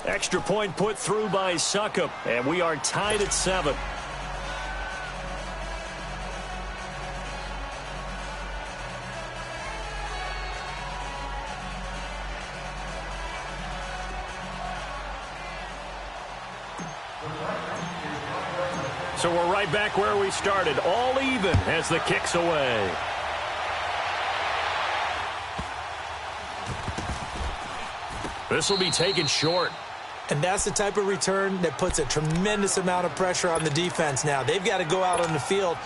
Extra point put through by Suckup, and we are tied at 7. So we're right back where we started, all even as the kick's away. This will be taken short. And that's the type of return that puts a tremendous amount of pressure on the defense now. They've got to go out on the field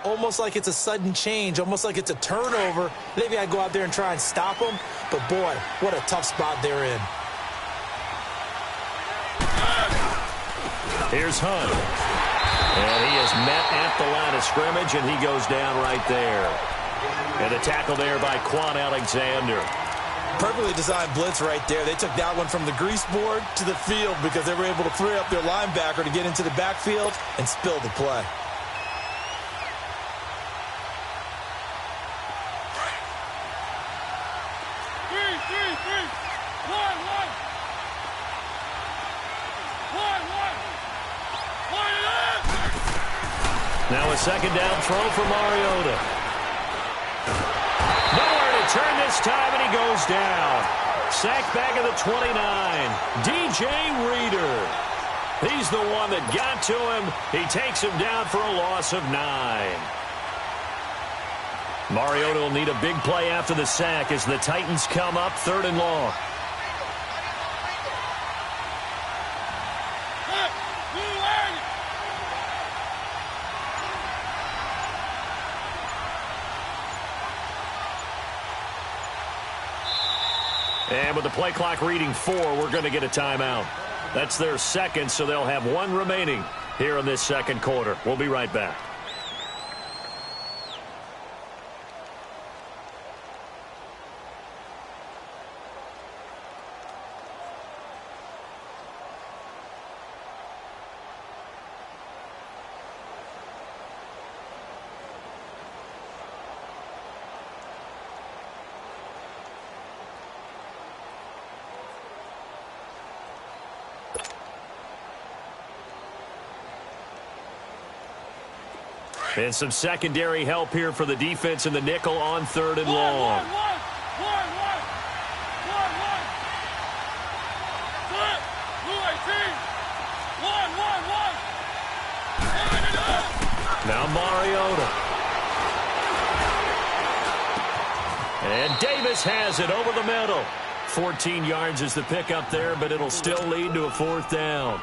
almost like it's a sudden change, almost like it's a turnover. They've got to go out there and try and stop them. But, boy, what a tough spot they're in. Here's Hunt. And he is met at the line of scrimmage, and he goes down right there. And a tackle there by Quan Alexander. Perfectly designed blitz right there. They took that one from the grease board to the field because they were able to free up their linebacker to get into the backfield and spill the play. Now a second down throw for Mariota. Nowhere to turn this time, and he goes down. Sacked back at the 29. DJ Reader. He's the one that got to him. He takes him down for a loss of 9. Mariota will need a big play after the sack as the Titans come up 3rd and long. And with the play clock reading 4, we're going to get a timeout. That's their second, so they'll have 1 remaining here in this second quarter. We'll be right back. And some secondary help here for the defense in the nickel on 3rd and long. Now Mariota. And Davis has it over the middle. 14 yards is the pickup there, but it'll still lead to a 4th down.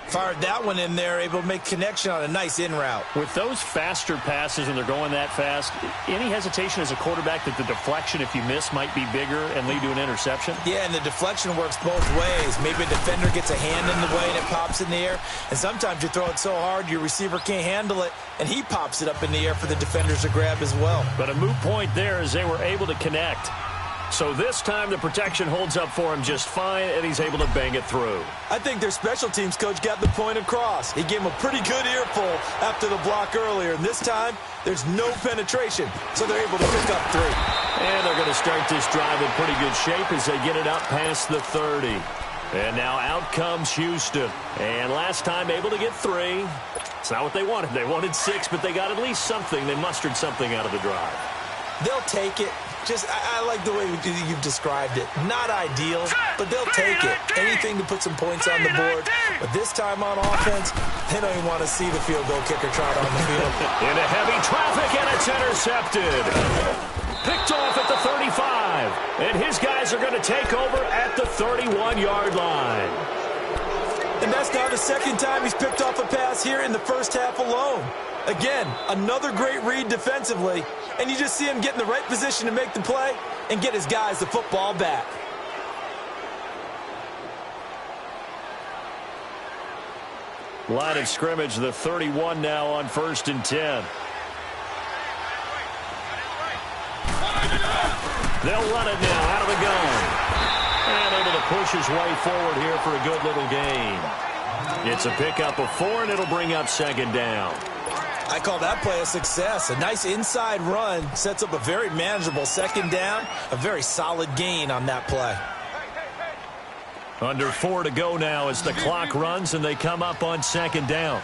Fired that one in there, able to make connection on a nice in route. With those faster passes and they're going that fast, any hesitation as a quarterback that the deflection, if you miss, might be bigger and lead to an interception? Yeah, and the deflection works both ways. Maybe a defender gets a hand in the way and it pops in the air. And sometimes you throw it so hard your receiver can't handle it, and he pops it up in the air for the defenders to grab as well. But a moot point there as they were able to connect. So this time the protection holds up for him just fine, and he's able to bang it through. I think their special teams coach got the point across. He gave him a pretty good earful after the block earlier, and this time there's no penetration, so they're able to pick up 3. And they're going to start this drive in pretty good shape as they get it up past the 30. And now out comes Houston. And last time able to get 3. It's not what they wanted. They wanted 6, but they got at least something. They mustered something out of the drive. They'll take it. I like the way you've described it. Not ideal, but they'll take it. Anything to put some points on the board. But this time on offense, they don't even want to see the field goal kicker trot on the field. Into heavy traffic, and it's intercepted. Picked off at the 35. And his guys are going to take over at the 31-yard line. And that's now the second time he's picked off a pass here in the first half alone. Again, another great read defensively, and you just see him get in the right position to make the play and get his guys the football back. Line of scrimmage, the 31 now on 1st and 10. They'll run it now out of the gun. And able to push his way forward here for a good little gain. It's a pickup of 4, and it'll bring up 2nd down. I call that play a success. A nice inside run sets up a very manageable 2nd down. A very solid gain on that play. Under 4 to go now as the clock runs and they come up on second down.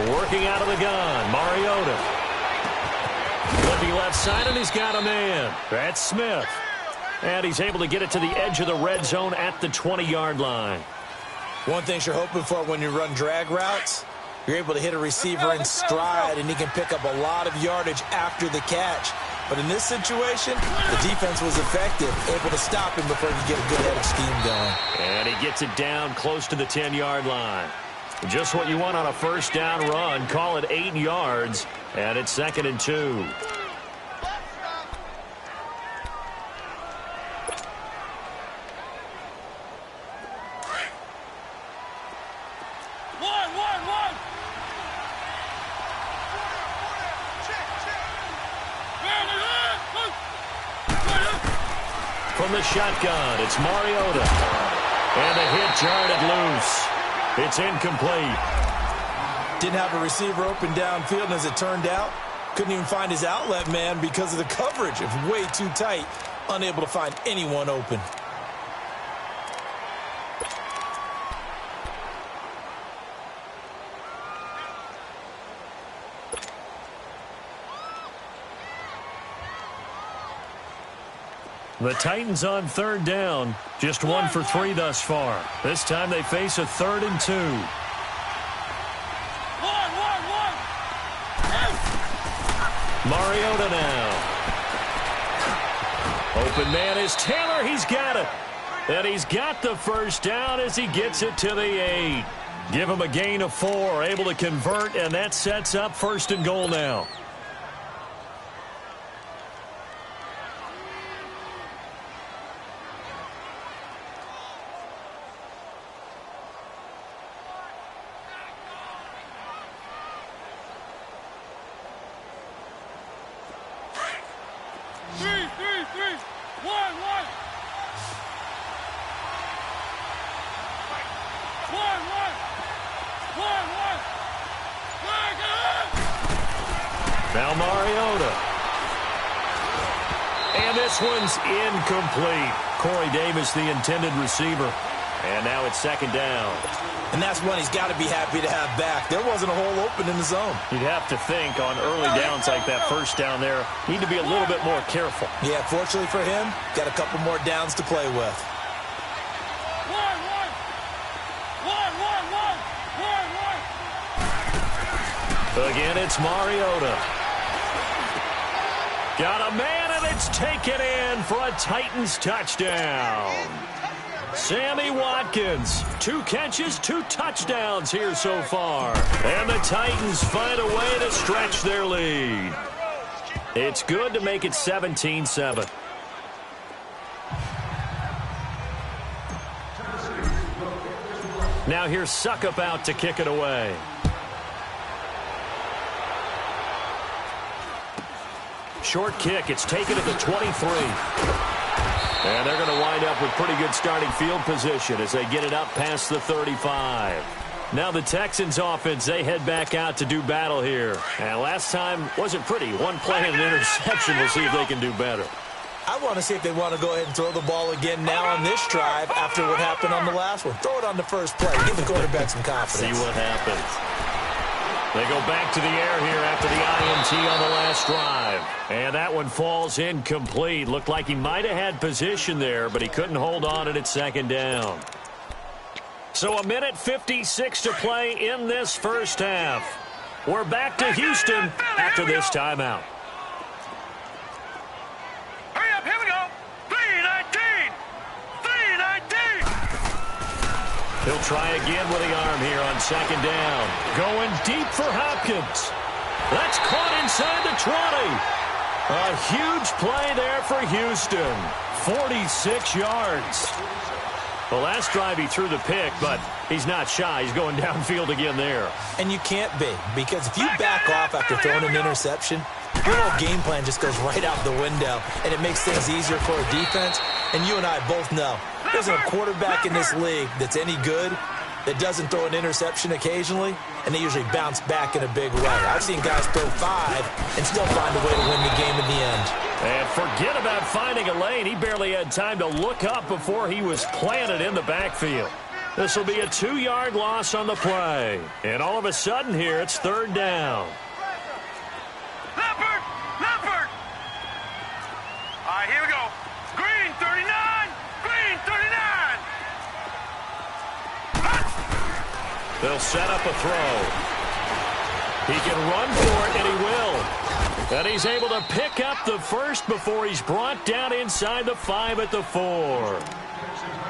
Working out of the gun, Mariota. Flipping left side, and he's got a man. That's Smith. And he's able to get it to the edge of the red zone at the 20-yard line. One thing you're hoping for when you run drag routes, you're able to hit a receiver in stride, and he can pick up a lot of yardage after the catch. But in this situation, the defense was effective, able to stop him before he could get a good head of steam going. And he gets it down close to the 10-yard line. Just what you want on a first down run. Call it 8 yards, and it's 2nd and 2. From the shotgun, it's Mariota. And a hit jarred it loose. It's incomplete. Didn't have a receiver open downfield, and as it turned out, couldn't even find his outlet man because of the coverage. It was way too tight, unable to find anyone open. The Titans on 3rd down. Just 1 for 3 thus far. This time they face a 3rd and 2. Mariota now. Open man is Taylor. He's got it. And he's got the first down as he gets it to the 8. Give him a gain of 4. Able to convert, and that sets up 1st and goal now. Now Mariota. And this one's incomplete. Corey Davis, the intended receiver. And now it's 2nd down. And that's one he's got to be happy to have back. There wasn't a hole open in the zone. You'd have to think on early downs like that first down there, need to be a little bit more careful. Yeah, fortunately for him, got a couple more downs to play with. Again, it's Mariota. Got a man, and it's taken in for a Titans touchdown. Sammy Watkins, 2 catches, 2 touchdowns here so far. And the Titans find a way to stretch their lead. It's good to make it 17-7. Now here's Suckup out to kick it away. Short kick. It's taken at the 23. And they're going to wind up with pretty good starting field position as they get it up past the 35. Now the Texans offense, they head back out to do battle here. And last time wasn't pretty. One play and an interception. We'll see if they can do better. I want to see if they want to go ahead and throw the ball again now on this drive after what happened on the last one. Throw it on the first play. Give the quarterback some confidence. See what happens. They go back to the air here after the INT on the last drive. And that one falls incomplete. Looked like he might have had position there, but he couldn't hold on and it's 2nd down. So 1:56 to play in this first half. We're back to Houston after this timeout. Hurry up, here we go. 3-19. 3-19. He'll try again with the arm here on 2nd down. Going deep for Hopkins. That's caught inside the 20. A huge play there for Houston. 46 yards. The last drive he threw the pick, but he's not shy. He's going downfield again there. And you can't be, because if you back off after throwing an interception, your whole game plan just goes right out the window, and it makes things easier for a defense. And you and I both know there's a quarterback in this league that's any good that doesn't throw an interception occasionally, and they usually bounce back in a big way. I've seen guys throw 5 and still find a way to win the game in the end. And forget about finding a lane. He barely had time to look up before he was planted in the backfield. This will be a 2-yard loss on the play. And all of a sudden here, it's 3rd down. Leopard! Leopard! All right, here we go. Green 39! Green 39! They'll set up a throw. He can run for it, and he will. And he's able to pick up the first before he's brought down inside the 5 at the 4.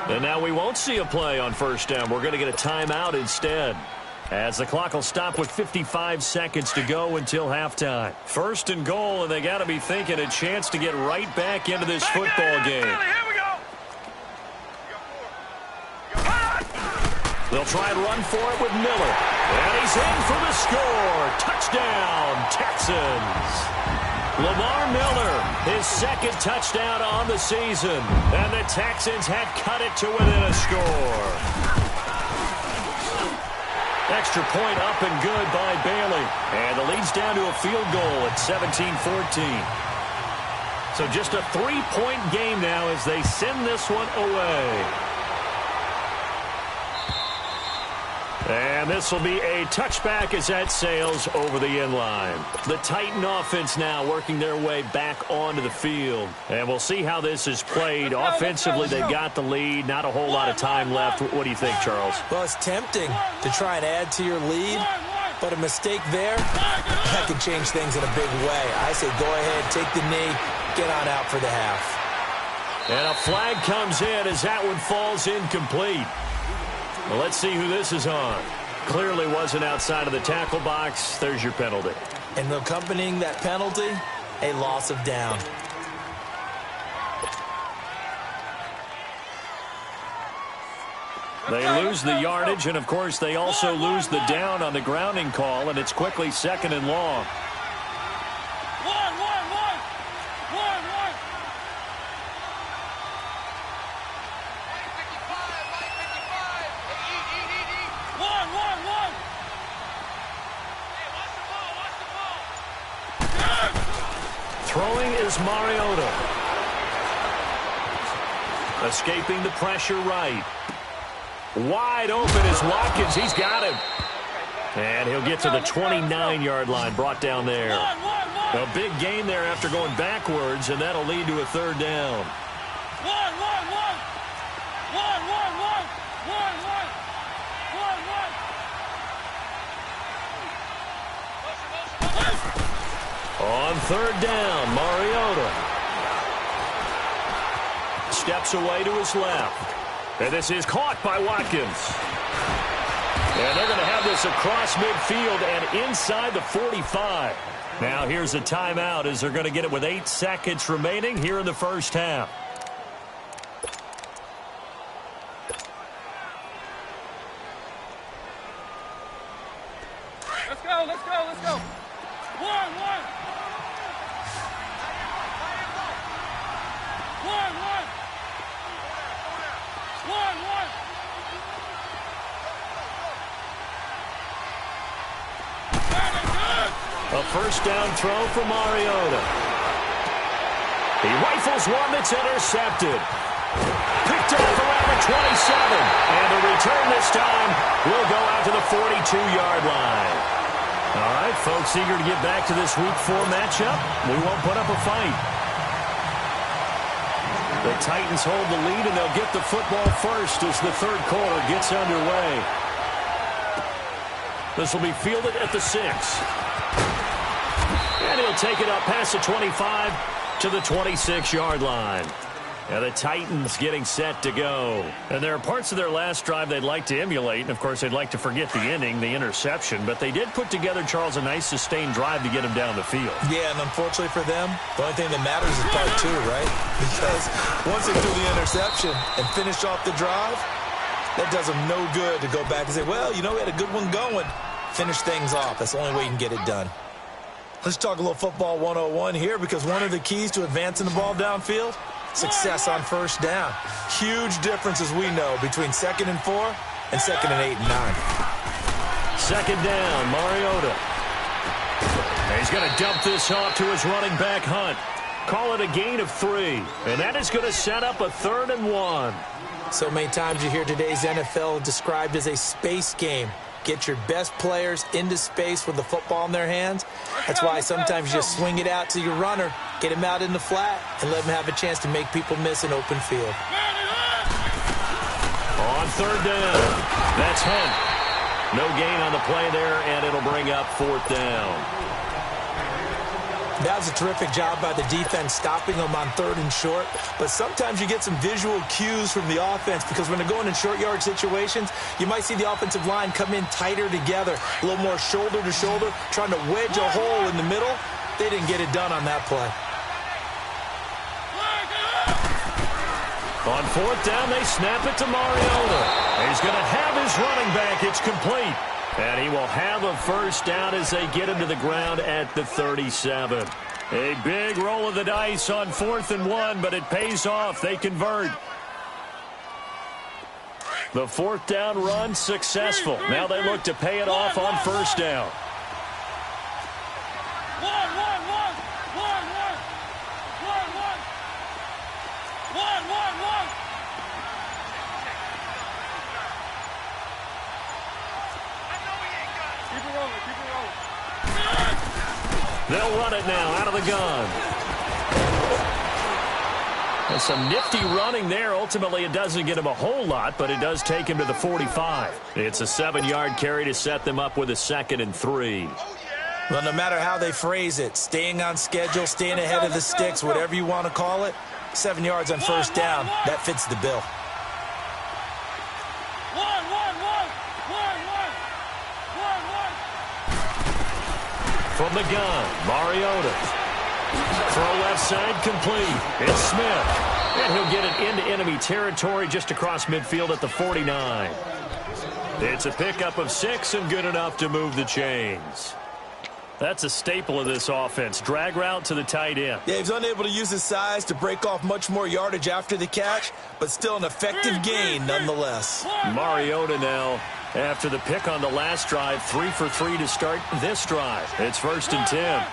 And now we won't see a play on 1st down. We're going to get a timeout instead, as the clock will stop with 55 seconds to go until halftime. 1st and goal, and they got to be thinking a chance to get right back into this football game. Here we go. They'll try and run for it with Miller. And he's in for the score. Touchdown, Texans. Lamar Miller, his 2nd touchdown on the season. And the Texans had cut it to within a score. Extra point up and good by Bailey. And the lead's down to a field goal at 17-14. So just a 3-point game now as they send this one away. And this will be a touchback as that sails over the end line. The Titan offense now working their way back onto the field. And we'll see how this is played. Offensively, they've got the lead. Not a whole lot of time left. What do you think, Charles? Well, it's tempting to try and add to your lead, but a mistake there, that could change things in a big way. I say go ahead, take the knee, get on out for the half. And a flag comes in as that one falls incomplete. Well, let's see who this is on. Clearly wasn't outside of the tackle box. There's your penalty. And accompanying that penalty, a loss of down. They lose the yardage, and, of course, they also lose the down on the grounding call, and it's quickly 2nd and long. Throwing is Mariota. Escaping the pressure right. Wide open is Watkins. He's got him. And he'll get to the 29-yard line, brought down there. A big gain there after going backwards, and that'll lead to a 3rd down. On 3rd down, Mariota steps away to his left. And this is caught by Watkins. And they're going to have this across midfield and inside the 45. Now here's a timeout as they're going to get it with 8 seconds remaining here in the 1st half. Let's go, let's go, let's go. One. A 1st down throw for Mariota. He rifles one that's intercepted. Picked off around the 27. And the return this time will go out to the 42-yard line. All right, folks, eager to get back to this Week 4 matchup. We won't put up a fight. The Titans hold the lead, and they'll get the football first as the 3rd quarter gets underway. This will be fielded at the 6. And he'll take it up past the 25 to the 26-yard line. And the Titans getting set to go. And there are parts of their last drive they'd like to emulate. And, of course, they'd like to forget the inning, the interception. But they did put together, Charles, a nice sustained drive to get him down the field. Yeah, and unfortunately for them, the only thing that matters is part 2, right? Because once they threw the interception and finished off the drive, that does them no good to go back and say, well, you know, we had a good one going. Finish things off. That's the only way you can get it done. Let's talk a little football 101 here, because one of the keys to advancing the ball downfield, success on 1st down. Huge difference, as we know, between 2nd and 4 and 2nd and 8 and 9. Second down, Mariota. He's going to dump this off to his running back, Hunt. Call it a gain of 3, and that is going to set up a 3rd and 1. So many times you hear today's NFL described as a space game. Get your best players into space with the football in their hands. That's why sometimes you just swing it out to your runner, get him out in the flat, and let him have a chance to make people miss an open field. On 3rd down, that's Hunt. No gain on the play there, and it'll bring up 4th down. That was a terrific job by the defense stopping them on 3rd and short. But sometimes you get some visual cues from the offense because when they're going in short yard situations, you might see the offensive line come in tighter together, a little more shoulder to shoulder, trying to wedge a hole in the middle. They didn't get it done on that play. On 4th down, they snap it to Mariota. He's going to have his running back. It's complete. And he will have a 1st down as they get him to the ground at the 37. A big roll of the dice on 4th and 1, but it pays off. They convert. The 4th down run successful. Now they look to pay it off on 1st down. They'll run it now out of the gun. And some nifty running there. Ultimately, it doesn't get him a whole lot, but it does take him to the 45. It's a 7-yard carry to set them up with a 2nd and 3. Well, no matter how they phrase it, staying on schedule, staying ahead of the sticks, whatever you want to call it, 7 yards on 1st down, that fits the bill. From the gun, Mariota. Throw left side complete. It's Smith. And he'll get it into enemy territory just across midfield at the 49. It's a pickup of 6 and good enough to move the chains. That's a staple of this offense. Drag route to the tight end. Yeah, he's unable to use his size to break off much more yardage after the catch, but still an effective gain nonetheless. Mariota now, after the pick on the last drive, 3 for 3 to start this drive. It's 1st and 10.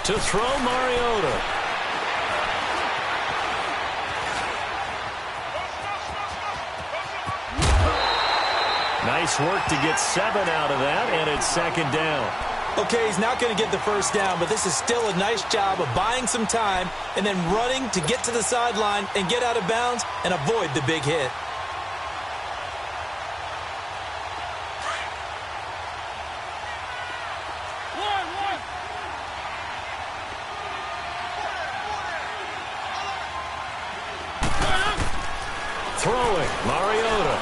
To throw, Mariota. Nice work to get 7 out of that, and it's 2nd down. Okay, he's not going to get the 1st down, but this is still a nice job of buying some time and then running to get to the sideline and get out of bounds and avoid the big hit. Throwing, Mariota.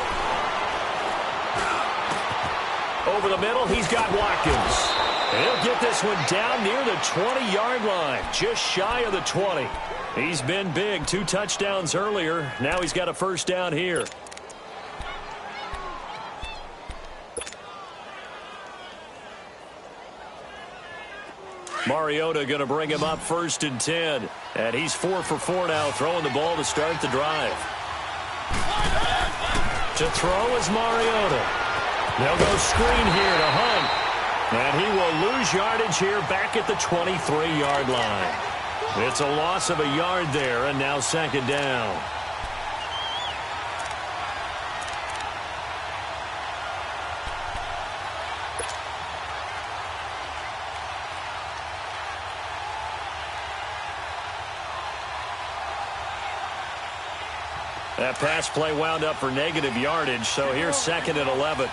Over the middle, he's got Watkins. And he'll get this one down near the 20-yard line, just shy of the 20. He's been big, 2 touchdowns earlier. Now he's got a 1st down here. Mariota going to bring him up 1st and 10. And he's 4 for 4 now, throwing the ball to start the drive. To throw is Mariota. They'll go screen here to Hunt. And he will lose yardage here back at the 23-yard line. It's a loss of a yard there, and now 2nd down. That pass play wound up for negative yardage, so here's 2nd and 11.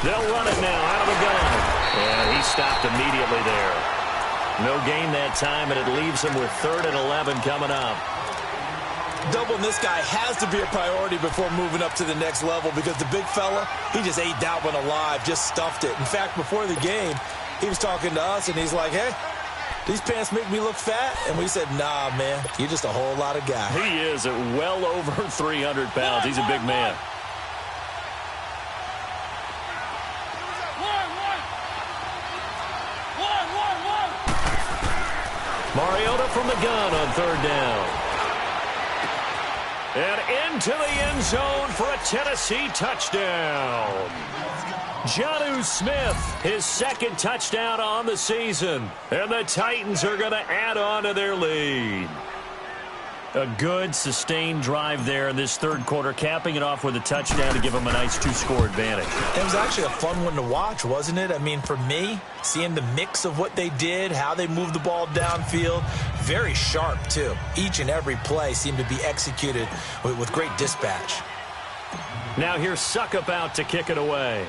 They'll run it now out of the gun. And he stopped immediately there. No gain that time, and it leaves him with 3rd and 11 coming up. Doubling this guy has to be a priority before moving up to the next level because the big fella, he just ate that one alive, just stuffed it. In fact, before the game, he was talking to us, and he's like, hey, these pants make me look fat? And we said, nah, man, you're just a whole lot of guy. He is at well over 300 pounds. He's a big man. Mariota from the gun on third down. And into the end zone for a Tennessee touchdown. Jonnu Smith, his second touchdown on the season. And the Titans are going to add on to their lead. A good, sustained drive there in this third quarter, capping it off with a touchdown to give them a nice two-score advantage. It was actually a fun one to watch, wasn't it? I mean, for me, seeing the mix of what they did, how they moved the ball downfield, very sharp, too. Each and every play seemed to be executed with great dispatch. Now here's Suckup out to kick it away.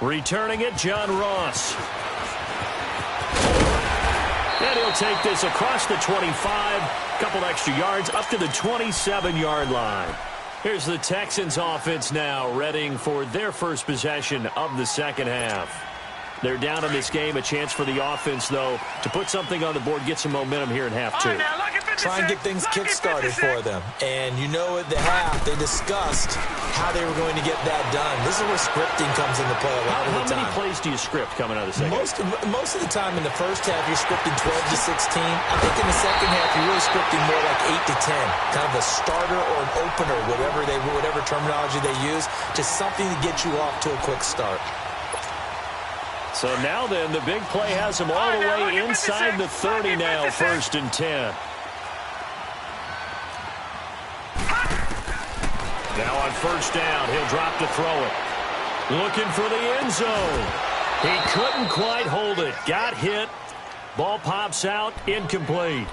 Returning it, John Ross. And he'll take this across the 25, couple extra yards, up to the 27-yard line. Here's the Texans offense now, readying for their first possession of the second half. They're down in this game, a chance for the offense, though, to put something on the board, get some momentum here in half two. Try and get things kick-started for them. And you know at the half, they discussed how they were going to get that done. This is where scripting comes into play a lot of the time. How many plays do you script coming out of the second? Most of the time in the first half, you're scripting 12 to 16. I think in the second half, you're really scripting more like 8 to 10. Kind of a starter or an opener, whatever terminology they use, just something to get you off to a quick start. So now then, the big play has him all the way inside the 30 now, 1st and 10. Now on first down, he'll drop to throw it. Looking for the end zone. He couldn't quite hold it. Got hit. Ball pops out, incomplete.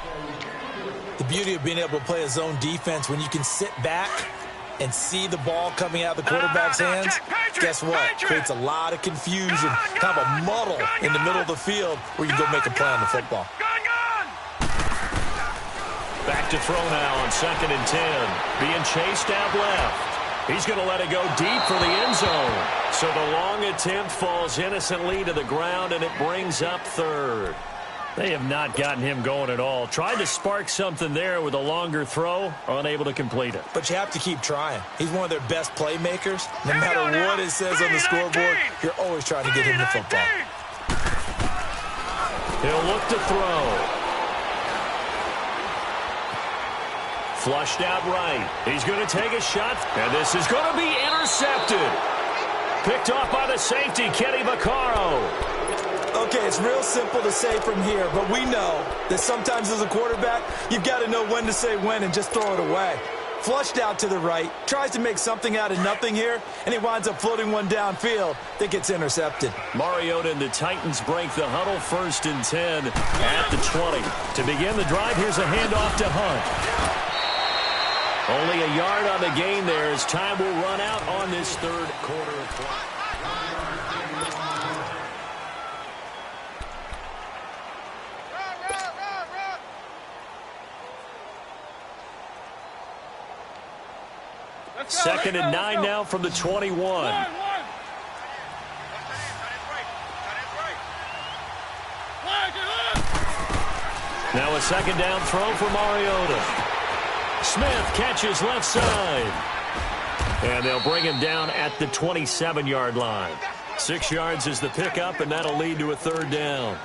The beauty of being able to play a zone defense when you can sit back and see the ball coming out of the quarterback's hands, guess what? Creates a lot of confusion, kind of a muddle in the middle of the field where you can go make a play on the football. Back to throw now on 2nd and 10. Being chased out left. He's going to let it go deep for the end zone. So the long attempt falls innocently to the ground, and it brings up 3rd. They have not gotten him going at all. Tried to spark something there with a longer throw, unable to complete it. But you have to keep trying. He's one of their best playmakers. No matter what it says on the scoreboard, you're always trying to get him the football. He'll look to throw. Flushed out right. He's going to take a shot, and this is going to be intercepted. Picked off by the safety, Kenny Vaccaro. Okay, it's real simple to say from here, but we know that sometimes as a quarterback, you've got to know when to say when and just throw it away. Flushed out to the right, tries to make something out of nothing here, and he winds up floating one downfield that gets intercepted. Mariota and the Titans break the huddle, 1st and 10 at the 20. To begin the drive, here's a handoff to Hunt. Only a yard on the gain there as time will run out on this third quarter of play. Second and 9 now from the 21. Now a second down throw for Mariota. Smith catches left side. And they'll bring him down at the 27-yard line. 6 yards is the pickup, and that'll lead to a 3rd down.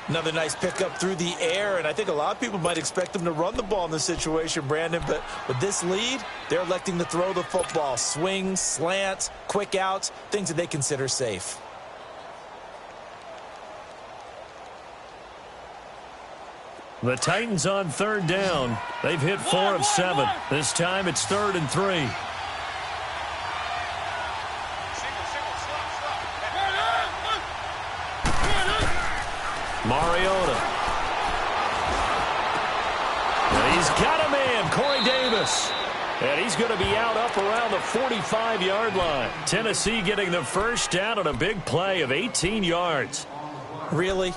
Another nice pickup through the air, and I think a lot of people might expect them to run the ball in this situation, Brandon, but with this lead, they're electing to throw the football. Swings, slants, quick outs, things that they consider safe. The Titans on 3rd down. They've hit 4 of 7. This time it's 3rd and 3. Mariota. And he's got a man, Corey Davis. And he's going to be out up around the 45-yard line. Tennessee getting the first down on a big play of 18 yards. Really?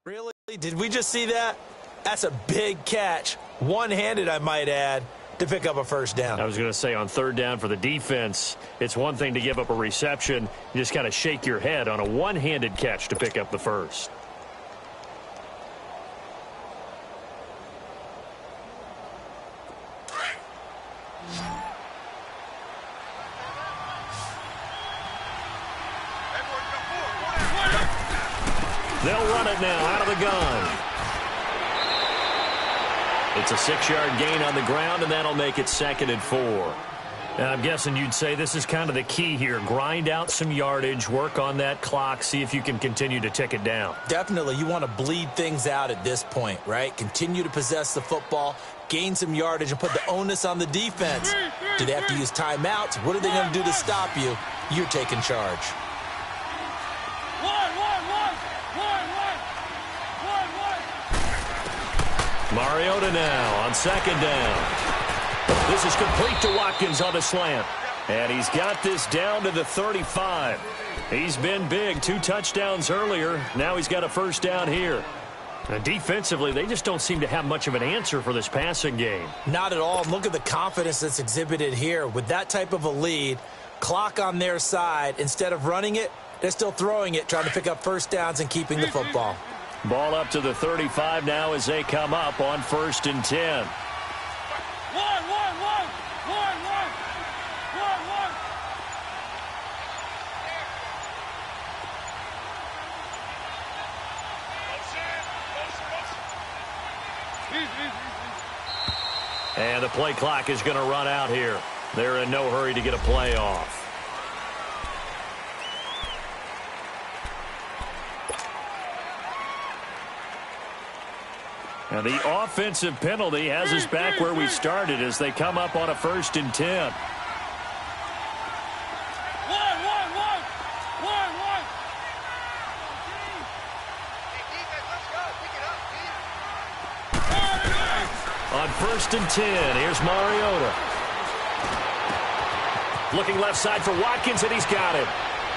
Really? Did we just see that? That's a big catch. One-handed, I might add, to pick up a first down. I was going to say on third down for the defense, it's one thing to give up a reception. You just got to shake your head on a one-handed catch to pick up the first. They'll run it now out of the gun. It's a 6-yard gain on the ground, and that'll make it 2nd and 4. And I'm guessing you'd say this is kind of the key here. Grind out some yardage, work on that clock, see if you can continue to tick it down. Definitely. You want to bleed things out at this point, right? Continue to possess the football, gain some yardage, and put the onus on the defense. Do they have to use timeouts? What are they going to do to stop you? You're taking charge. Mariota now on 2nd down. This is complete to Watkins on the slant. And he's got this down to the 35. He's been big. 2 touchdowns earlier. Now he's got a first down here. Now, defensively, they just don't seem to have much of an answer for this passing game. Not at all. Look at the confidence that's exhibited here. With that type of a lead, clock on their side, instead of running it, they're still throwing it, trying to pick up first downs and keeping the football. Ball up to the 35 now as they come up on 1st and 10. And the play clock is going to run out here. They're in no hurry to get a play off. And the offensive penalty has us back where we started as they come up on a 1st and 10. On 1st and 10, here's Mariota. Looking left side for Watkins, and he's got it.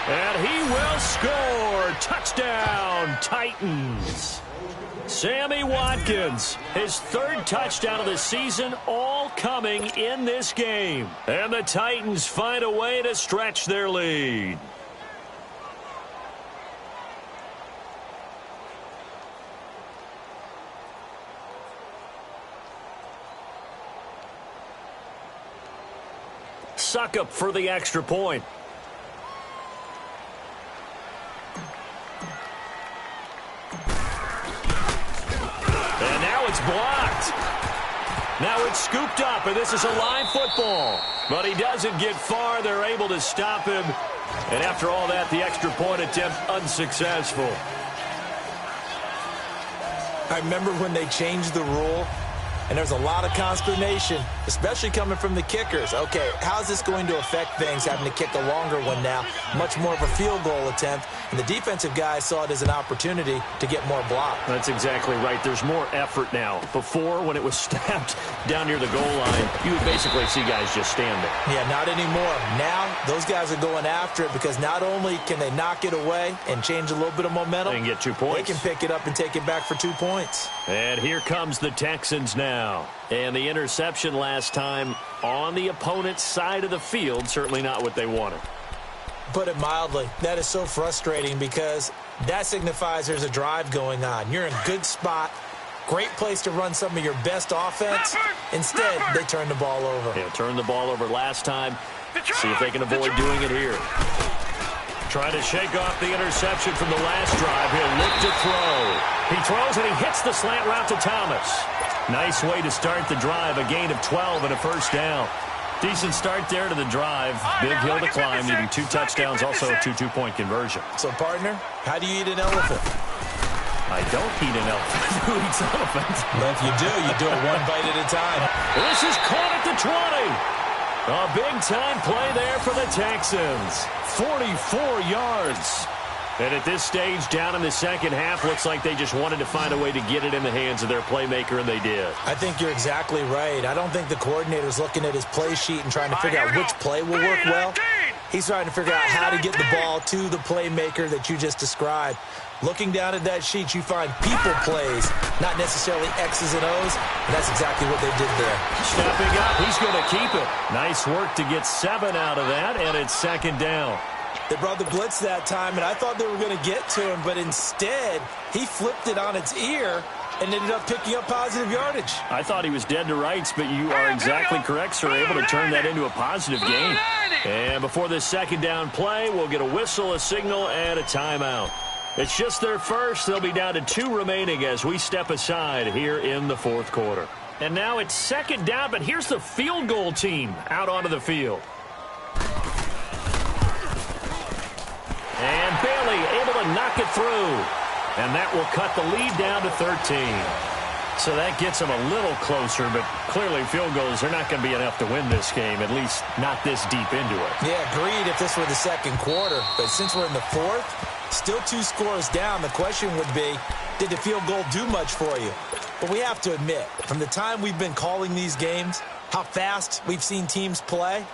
And he will score. Touchdown, Titans. Sammy Watkins, his 3rd touchdown of the season, all coming in this game. And the Titans find a way to stretch their lead. Suckup for the extra point. And now it's blocked. Now it's scooped up, and this is a line football. But he doesn't get far. They're able to stop him. And after all that, the extra point attempt unsuccessful. I remember when they changed the rule, and there's a lot of consternation, especially coming from the kickers. Okay, how's this going to affect things, having to kick a longer one now? Much more of a field goal attempt. And the defensive guys saw it as an opportunity to get more block. That's exactly right. There's more effort now. Before, when it was snapped down near the goal line, you would basically see guys just stand there. Yeah, not anymore. Now, those guys are going after it because not only can they knock it away and change a little bit of momentum, and get 2 points. They can pick it up and take it back for 2 points. And here comes the Texans now. And the interception last time on the opponent's side of the field, certainly not what they wanted. Put it mildly, that is so frustrating because that signifies there's a drive going on. You're in a good spot, great place to run some of your best offense. Instead, they turn the ball over. Yeah, turned the ball over last time. See if they can avoid doing it here. Trying to shake off the interception from the last drive. He'll look to throw. He throws and he hits the slant route to Thomas. Nice way to start the drive. A gain of 12 and a first down. Decent start there to the drive. Big hill to climb, needing 2 touchdowns, also a 2 two-point conversion. So, partner, how do you eat an elephant? I don't eat an elephant. Who eats elephants? Well, if you do it one bite at a time. This is caught at the 20. A big-time play there for the Texans. 44 yards. And at this stage, down in the second half, looks like they just wanted to find a way to get it in the hands of their playmaker, and they did. I think you're exactly right. I don't think the coordinator's looking at his play sheet and trying to figure out which play will work well. He's trying to figure out how to get the ball to the playmaker that you just described. Looking down at that sheet, you find people plays, not necessarily X's and O's, and that's exactly what they did there. Stepping up, he's going to keep it. Nice work to get 7 out of that, and it's second down. They brought the blitz that time, and I thought they were going to get to him, but instead, he flipped it on its ear and ended up picking up positive yardage. I thought he was dead to rights, but you are exactly correct, sir, able to turn that into a positive gain. And before this second down play, we'll get a whistle, a signal, and a timeout. It's just their first. They'll be down to 2 remaining as we step aside here in the fourth quarter. And now it's second down, but here's the field goal team out onto the field. And Bailey able to knock it through. And that will cut the lead down to 13. So that gets them a little closer, but clearly field goals are not going to be enough to win this game, at least not this deep into it. Yeah, agreed if this were the second quarter. But since we're in the fourth, still 2 scores down, the question would be, did the field goal do much for you? But we have to admit, from the time we've been calling these games, how fast we've seen teams play,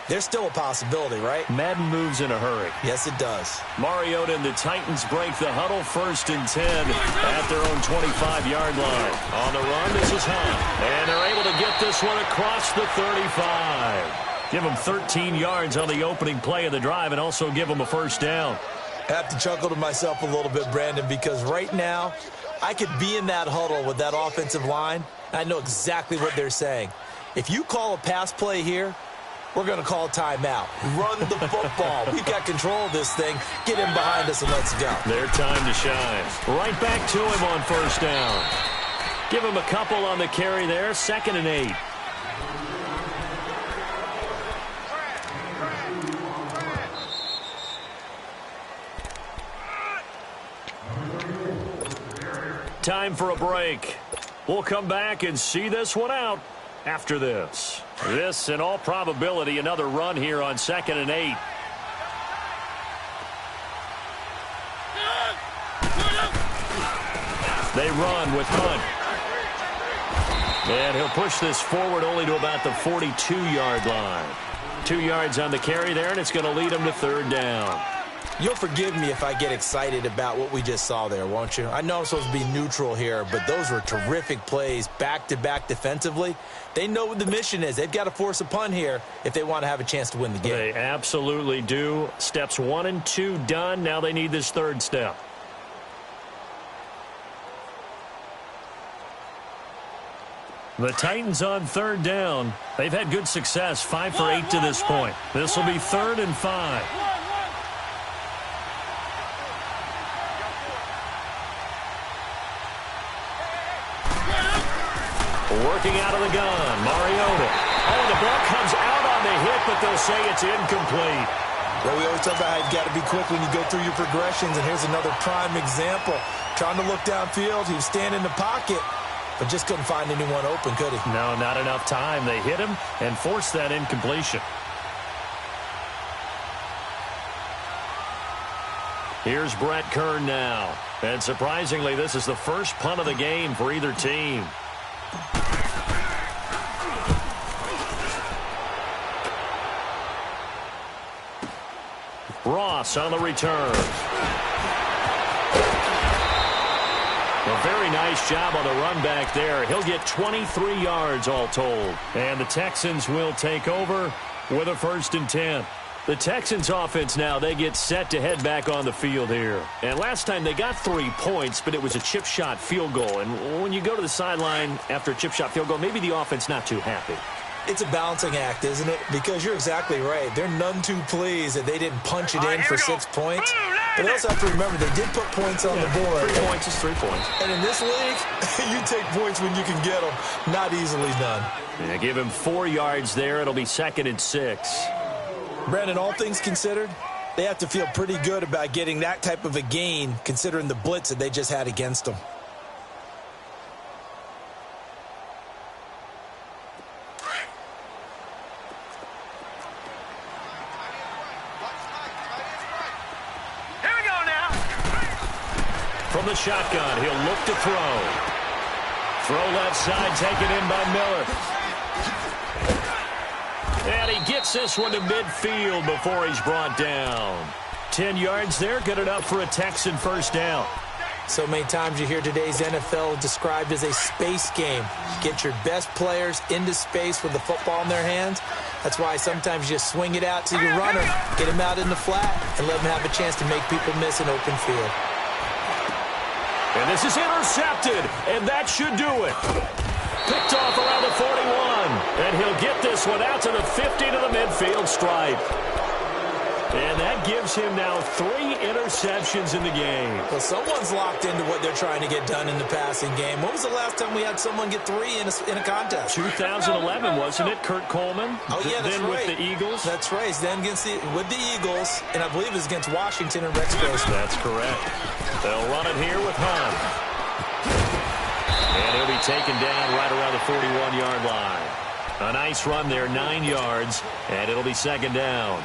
there's still a possibility, right? Madden moves in a hurry. Yes, it does. Mariota and the Titans break the huddle, 1st and 10 at their own 25-yard line. On the run, this is Hunt. And they're able to get this one across the 35. Give them 13 yards on the opening play of the drive and also give them a first down. I have to chuckle to myself a little bit, Brandon, because right now I could be in that huddle with that offensive line. I know exactly what they're saying. If you call a pass play here, we're going to call timeout. Run the football. We've got control of this thing. Get him behind us and let's go. Their time to shine. Right back to him on first down. Give him a couple on the carry there. 2nd and 8. Time for a break. We'll come back and see this one out after this. This, in all probability, another run here on 2nd and 8. They run with Hunt. And he'll push this forward only to about the 42-yard line. 2 yards on the carry there, and it's going to lead him to 3rd down. You'll forgive me if I get excited about what we just saw there, won't you? I know I'm supposed to be neutral here, but those were terrific plays back-to-back defensively. They know what the mission is. They've got to force a punt here if they want to have a chance to win the game. They absolutely do. Steps 1 and 2 done. Now they need this 3rd step. The Titans on 3rd down. They've had good success, 5 for 8 to this point. This will be 3rd and 5. Working out of the gun, Mariota. Oh, the ball comes out on the hit, but they'll say it's incomplete. Well, we always talk about how you've got to be quick when you go through your progressions, and here's another prime example. Trying to look downfield, he was standing in the pocket, but just couldn't find anyone open, could he? No, not enough time. They hit him and forced that incompletion. Here's Brett Kern now. And surprisingly, this is the first punt of the game for either team. Ross on the return. A very nice job on the run back there. He'll get 23 yards all told. And the Texans will take over with a 1st and 10. The Texans offense now, they get set to head back on the field here. And last time they got 3 points, but it was a chip shot field goal. And when you go to the sideline after a chip shot field goal, maybe the offense not too happy. It's a balancing act, isn't it? Because you're exactly right. They're none too pleased that they didn't punch it in for 6 points. But they also have to remember they did put points on the board. 3 points is 3 points. And in this league, you take points when you can get them. Not easily done. Yeah, give him 4 yards there. It'll be 2nd and 6. Brandon, all things considered, they have to feel pretty good about getting that type of a gain considering the blitz that they just had against them. From the shotgun, he'll look to throw. Throw left side, taken in by Miller. And he gets this one to midfield before he's brought down. 10 yards there, good enough for a Texan first down. So many times you hear today's NFL described as a space game. Get your best players into space with the football in their hands. That's why sometimes you just swing it out to your runner, get him out in the flat, and let him have a chance to make people miss an open field. And this is intercepted, and that should do it. Picked off around the 41, and he'll get this one out to the 50 to the midfield stripe. And that gives him now 3 interceptions in the game. Well, someone's locked into what they're trying to get done in the passing game. When was the last time we had someone get 3 in a contest? 2011, wasn't it, Kurt Coleman? Oh, yeah, that's then right. With the Eagles? That's right. Then with the Eagles, and I believe it was against Washington and Rex Grossman. That's correct. They'll run it here with Hunt. And he'll be taken down right around the 41-yard line. A nice run there, 9 yards, and it'll be second down.